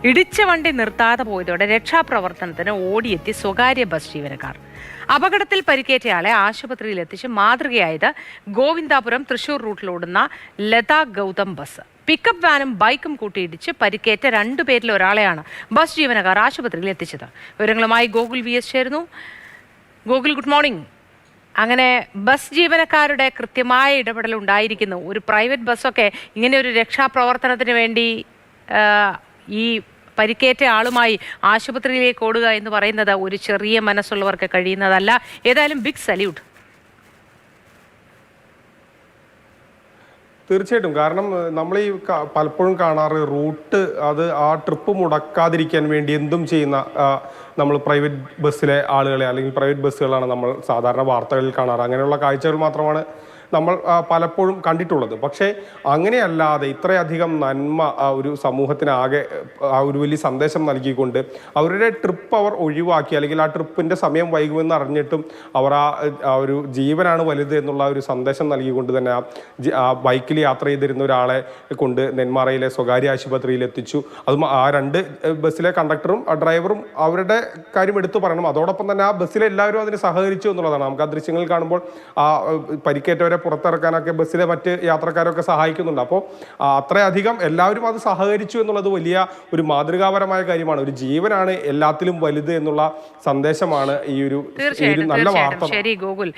ഇടിച്ച വണ്ടി നിർത്താതെ പോയതോടെ രക്ഷാപ്രവർത്തനത്തിന് ഓടിയെത്തി സ്വകാര്യ ബസ് ജീവനക്കാർ. അപകടത്തിൽ പരിക്കേറ്റയാളെ ആശുപത്രിയിൽ എത്തിച്ച് മാതൃകയായത് ഗോവിന്ദാപുരം തൃശൂർ റൂട്ടിലോടുന്ന ലതാ ഗൗതം ബസ്. പിക്കപ്പ് വാനും ബൈക്കും കൂട്ടിയിടിച്ച് പരിക്കേറ്റ രണ്ടുപേരിൽ ഒരാളെയാണ് ബസ് ജീവനക്കാർ ആശുപത്രിയിൽ എത്തിച്ചത്. വിവരങ്ങളുമായി ഗോകുൽ വി എസ് ചേരുന്നു. Gokul, good morning. അങ്ങനെ ബസ് ജീവനക്കാരുടെ കൃത്യമായ ഇടപെടൽ ഉണ്ടായിരിക്കുന്നു. ഒരു പ്രൈവറ്റ് ബസ്സൊക്കെ ഇങ്ങനെ ഒരു രക്ഷാപ്രവർത്തനത്തിന് വേണ്ടി ഈ പരിക്കേറ്റ ആളുമായി ആശുപത്രിയിലേക്ക് ഓടുക എന്ന് പറയുന്നത് ഒരു ചെറിയ മനസ്സുള്ളവർക്ക് കഴിയുന്നതല്ല. ഏതായാലും ബിഗ് സല്യൂട്ട്. തീർച്ചയായിട്ടും. കാരണം നമ്മൾ ഈ പലപ്പോഴും കാണാറ് റൂട്ട് അത് ആ ട്രിപ്പ് മുടക്കാതിരിക്കാൻ വേണ്ടി എന്തും ചെയ്യുന്ന നമ്മൾ പ്രൈവറ്റ് ബസ്സിലെ ആളുകളെ അല്ലെങ്കിൽ പ്രൈവറ്റ് ബസ്സുകളാണ് നമ്മൾ സാധാരണ വാർത്തകളിൽ കാണാറ്. അങ്ങനെയുള്ള കാഴ്ചകൾ മാത്രമാണ് നമ്മൾ പലപ്പോഴും കണ്ടിട്ടുള്ളത്. പക്ഷേ അങ്ങനെയല്ലാതെ ഇത്രയധികം നന്മ ഒരു സമൂഹത്തിനാകെ ഒരു വലിയ സന്ദേശം നൽകിക്കൊണ്ട് അവരുടെ ട്രിപ്പ് അവർ ഒഴിവാക്കി, അല്ലെങ്കിൽ ആ ട്രിപ്പിൻ്റെ സമയം വൈകുമെന്ന് അറിഞ്ഞിട്ടും അവർ ആ ഒരു ജീവനാണ് വലുത് എന്നുള്ള ഒരു സന്ദേശം നൽകിക്കൊണ്ട് തന്നെ ആ ബൈക്കിൽ യാത്ര ചെയ്തിരുന്ന ഒരാളെ കൊണ്ട് നെന്മാറയിലെ സ്വകാര്യ ആശുപത്രിയിൽ എത്തിച്ചു. അതും ആ രണ്ട് ബസ്സിലെ കണ്ടക്ടറും ഡ്രൈവറും അവരുടെ കാര്യം എടുത്തു പറയണം. അതോടൊപ്പം തന്നെ ആ ബസ്സിലെ എല്ലാവരും അതിന് സഹകരിച്ചു എന്നുള്ളതാണ്. നമുക്ക് ആ ദൃശ്യങ്ങൾ കാണുമ്പോൾ ആ പരിക്കേറ്റവരെ പുറത്തിറക്കാനൊക്കെ ബസ്സിലെ മറ്റ് യാത്രക്കാരൊക്കെ സഹായിക്കുന്നുണ്ട്. അപ്പോൾ അത്രയധികം എല്ലാവരും അത് സഹകരിച്ചു എന്നുള്ളത് വലിയ ഒരു മാതൃകാപരമായ കാര്യമാണ്. ഒരു ജീവനാണ് എല്ലാത്തിലും വലുത് എന്നുള്ള സന്ദേശമാണ് ഈ ഒരു നല്ല വാർത്ത. ശരി ഗോകുൽ.